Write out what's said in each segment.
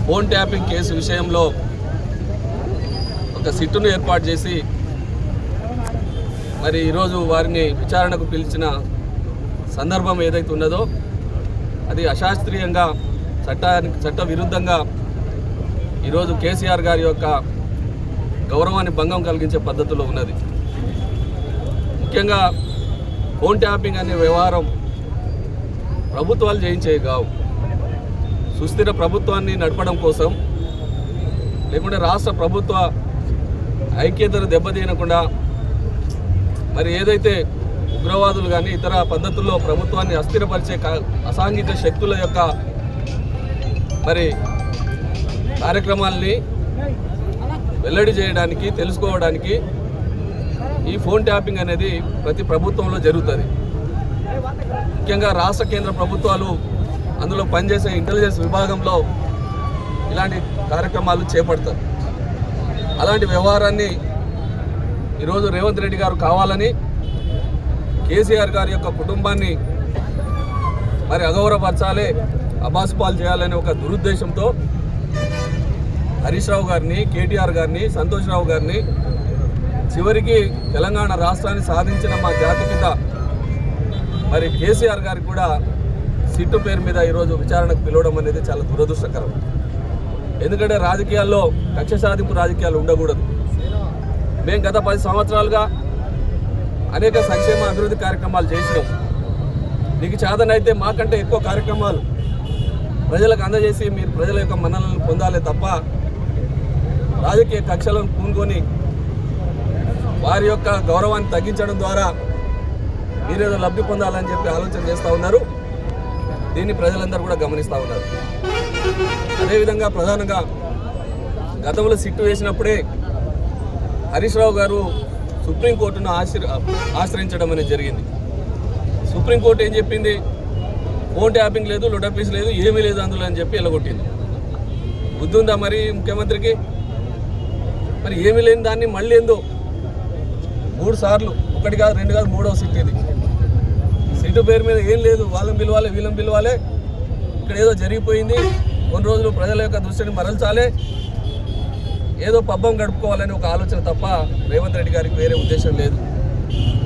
Phone tapping case విషయంలో ఒక సిట్టును ఏర్పాటు చేసి మరి ఈరోజు వారిని విచారణకు పిలిచిన సందర్భం ఏదైతే ఉన్నదో అది అశాస్త్రీయంగా చట్ట విరుద్ధంగా ఈరోజు కేసీఆర్ గారి యొక్క గౌరవాన్ని భంగం కలిగించే పద్ధతిలో ఉన్నది. ముఖ్యంగా ఫోన్ ట్యాపింగ్ అనే వ్యవహారం ప్రభుత్వాలు చేయించేవి కావు. సుస్థిర ప్రభుత్వాన్ని నడపడం కోసం లేకుంటే రాష్ట్ర ప్రభుత్వ ఐక్యతను దెబ్బతీయకుండా మరి ఏదైతే ఉగ్రవాదులు కానీ ఇతర పద్ధతుల్లో ప్రభుత్వాన్ని అస్థిరపరిచే అసాంఘిక శక్తుల యొక్క మరి కార్యక్రమాల్ని వెల్లడి చేయడానికి తెలుసుకోవడానికి ఈ ఫోన్ ట్యాపింగ్ అనేది ప్రతి ప్రభుత్వంలో జరుగుతుంది. ముఖ్యంగా రాష్ట్ర కేంద్ర ప్రభుత్వాలు అందులో పనిచేసే ఇంటెలిజెన్స్ విభాగంలో ఇలాంటి కార్యక్రమాలు చేపడతారు. అలాంటి వ్యవహారాన్ని ఈరోజు రేవంత్ రెడ్డి గారు కావాలని కేసీఆర్ గారి యొక్క కుటుంబాన్ని మరి అగౌరవపరచాలి, అబాసుపాలు చేయాలనే ఒక దురుద్దేశంతో హరీష్ రావు గారిని, కేటీఆర్ గారిని, సంతోష్ రావు గారిని చివరికి తెలంగాణ రాష్ట్రాన్ని సాధించిన మా జాతిపిత మరి కేసీఆర్ గారికి కూడా సిట్టు పేరు మీద ఈరోజు విచారణకు పిలవడం అనేది చాలా దురదృష్టకరం. ఎందుకంటే రాజకీయాల్లో కక్ష సాధింపు రాజకీయాలు ఉండకూడదు. మేము గత 10 సంవత్సరాలుగా అనేక సంక్షేమ అభివృద్ధి కార్యక్రమాలు చేసినాం. మీకు చేతనైతే మాకంటే ఎక్కువ కార్యక్రమాలు ప్రజలకు అందజేసి మీరు ప్రజల యొక్క మన్ననలను పొందాలి తప్ప రాజకీయ కక్షలను పూనుకొని వారి యొక్క గౌరవాన్ని తగ్గించడం ద్వారా మీరేదో లబ్ధి పొందాలని చెప్పి ఆలోచన చేస్తూ ఉన్నారు. దీన్ని ప్రజలందరూ కూడా గమనిస్తూ ఉన్నారు. అదేవిధంగా ప్రధానంగా గతంలో సిట్టు వేసినప్పుడే హరీష్ రావు గారు సుప్రీంకోర్టును ఆశ్రయించడం అనేది జరిగింది. సుప్రీంకోర్టు ఏం చెప్పింది? ఫోన్ ట్యాపింగ్ లేదు, లొడపీస్ లేదు, ఏమీ లేదు అందులో అని చెప్పి ఎలగొట్టింది. బుద్ధి ఉందా మరి ముఖ్యమంత్రికి? మరి ఏమీ లేని దాన్ని మళ్ళీ ఏందో 3 సార్లు, 1 కాదు 2 కాదు 3వ సిట్ ఇది. సిట్టు పేరు మీద ఏం లేదు, వాళ్ళని పిలవాలి వీళ్ళని పిలవాలి, ఇక్కడ ఏదో జరిగిపోయింది, కొన్ని రోజులు ప్రజల యొక్క దృష్టిని మరల్చాలి, ఏదో పబ్బం గడుపుకోవాలని ఒక ఆలోచన తప్ప రేవంత్ రెడ్డి గారికి వేరే ఉద్దేశం లేదు.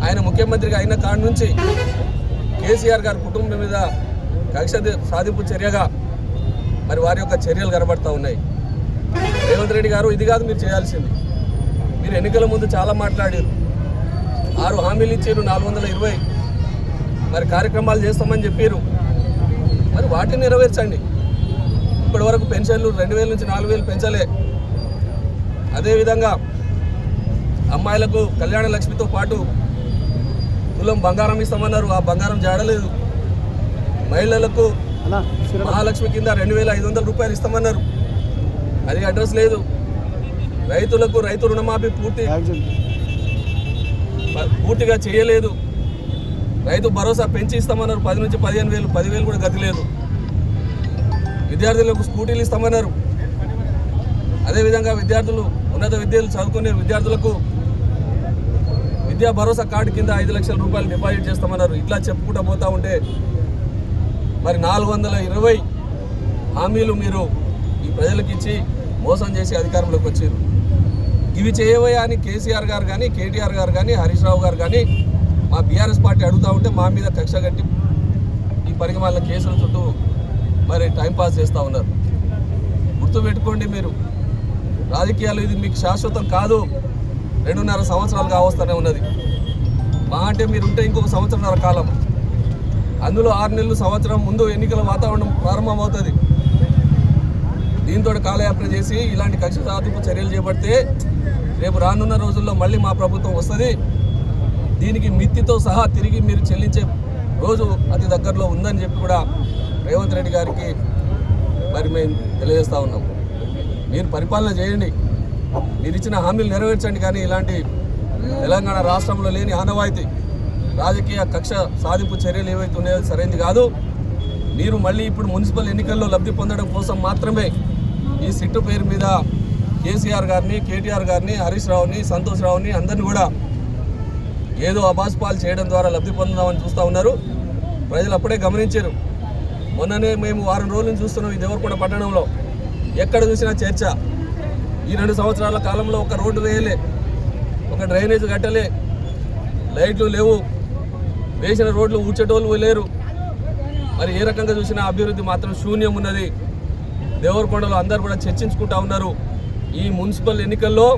ఆయన ముఖ్యమంత్రిగా అయిన కాడి నుంచి కేసీఆర్ గారి కుటుంబం మీద కక్ష సాధింపు చర్యగా మరి వారి యొక్క చర్యలు కనబడతా ఉన్నాయి. రేవంత్ రెడ్డి గారు ఇది కాదు మీరు చేయాల్సింది. మీరు ఎన్నికల ముందు చాలా మాట్లాడారు, 6 హామీలు ఇచ్చారు, 420 మరి కార్యక్రమాలు చేస్తామని చెప్పారు. మరి వాటిని నెరవేర్చండి. ఇప్పటి వరకు పెన్షన్లు 2000 నుంచి 4000 పెంచలే. అదేవిధంగా అమ్మాయిలకు కళ్యాణ లక్ష్మితో పాటు తులం బంగారం ఇస్తామన్నారు, ఆ బంగారం జాడలేదు. మహిళలకు మహాలక్ష్మి కింద 2500 రూపాయలు ఇస్తామన్నారు, అది అడ్రస్ లేదు. రైతులకు రైతు రుణమాఫీ పూర్తిగా చేయలేదు. రైతు భరోసా పెంచి ఇస్తామన్నారు, 10 నుంచి 15,000, 10,000 కూడా గతి లేదు. విద్యార్థులకు స్కూటీలు ఇస్తామన్నారు. అదేవిధంగా విద్యార్థులు ఉన్నత విద్యలు చదువుకునే విద్యార్థులకు విద్యా భరోసా కార్డు కింద 5 లక్షల రూపాయలు డిపాజిట్ చేస్తామన్నారు. ఇట్లా చెప్పుకుంటూ పోతూ ఉంటే మరి 420 హామీలు మీరు ఈ ప్రజలకు ఇచ్చి మోసం చేసి అధికారంలోకి వచ్చారు. ఇవి చేయవయ్యా అని కేసీఆర్ గారు కానీ, కేటీఆర్ గారు కానీ, హరీష్ రావు గారు కానీ మా బీఆర్ఎస్ పార్టీ అడుగుతూ ఉంటే మా మీద కక్ష కట్టి ఈ పరిగమాల కేసుల చుట్టూ మరి టైంపాస్ చేస్తూ ఉన్నారు. గుర్తుపెట్టుకోండి, మీరు రాజకీయాలు ఇది మీకు శాశ్వతం కాదు. 2.5 సంవత్సరాలు కావస్తూనే ఉన్నది. మా అంటే మీరు ఉంటే ఇంకొక 1.5 సంవత్సరాల కాలం, అందులో 6 నెలలు సంవత్సరం ముందు ఎన్నికల వాతావరణం ప్రారంభమవుతుంది. దీంతో కాలయాపన చేసి ఇలాంటి కక్ష సాధింపు చర్యలు చేపడితే రేపు రానున్న రోజుల్లో మళ్ళీ మా ప్రభుత్వం వస్తుంది. దీనికి మిత్తితో సహా తిరిగి మీరు చెల్లించే రోజు అతి దగ్గరలో ఉందని చెప్పి కూడా రేవంత్ రెడ్డి గారికి మరి మేము తెలియజేస్తూ ఉన్నాం. మీరు పరిపాలన చేయండి, మీరు ఇచ్చిన హామీలు నెరవేర్చండి, కానీ ఇలాంటి తెలంగాణ రాష్ట్రంలో లేని ఆనవాయితీ రాజకీయ కక్ష సాధింపు చర్యలు ఏవైతే ఉన్నాయో సరైనది కాదు. మీరు మళ్ళీ ఇప్పుడు మున్సిపల్ ఎన్నికల్లో లబ్ధి పొందడం కోసం మాత్రమే ఈ సిట్టు పేరు మీద కేసీఆర్ గారిని, కేటీఆర్ గారిని, హరీష్ రావుని, సంతోష్ రావుని అందరినీ కూడా ఏదో అబాస్పాలు చేయడం ద్వారా లబ్ధి పొందుదామని చూస్తూ ఉన్నారు. ప్రజలు అప్పుడే గమనించారు. మొన్ననే మేము వారం రోజుల నుంచి చూస్తున్నాం ఈ దేవరకొండ పట్టణంలో ఎక్కడ చూసినా చర్చ. ఈ 2 సంవత్సరాల కాలంలో ఒక రోడ్డు వేయలే, ఒక డ్రైనేజ్ కట్టలే, లైట్లు లేవు, వేసిన రోడ్లు ఊడ్చేటోళ్ళు లేరు. మరి ఏ రకంగా చూసినా అభివృద్ధి మాత్రం శూన్యం ఉన్నది. దేవరకొండలో అందరూ కూడా చర్చించుకుంటా ఉన్నారు. ఈ మున్సిపల్ ఎన్నికల్లో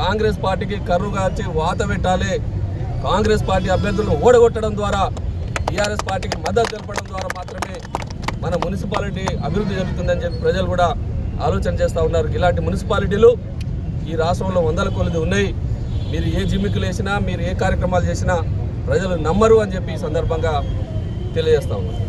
కాంగ్రెస్ పార్టీకి కర్రు కాల్చి వాత పెట్టాలి, కాంగ్రెస్ పార్టీ అభ్యర్థులను ఓడగొట్టడం ద్వారా, టీఆర్ఎస్ పార్టీకి మద్దతు తెలపడం ద్వారా మాత్రమే మన మున్సిపాలిటీ అభివృద్ధి జరుగుతుందని చెప్పి ప్రజలు కూడా ఆలోచన చేస్తూ ఉన్నారు. ఇలాంటి మున్సిపాలిటీలు ఈ రాష్ట్రంలో 100 కొలది ఉన్నాయి. మీరు ఏ జిమ్మికులు వేసినా, మీరు ఏ కార్యక్రమాలు చేసినా ప్రజలు నమ్మరు అని చెప్పి ఈ సందర్భంగా తెలియజేస్తా ఉన్నారు.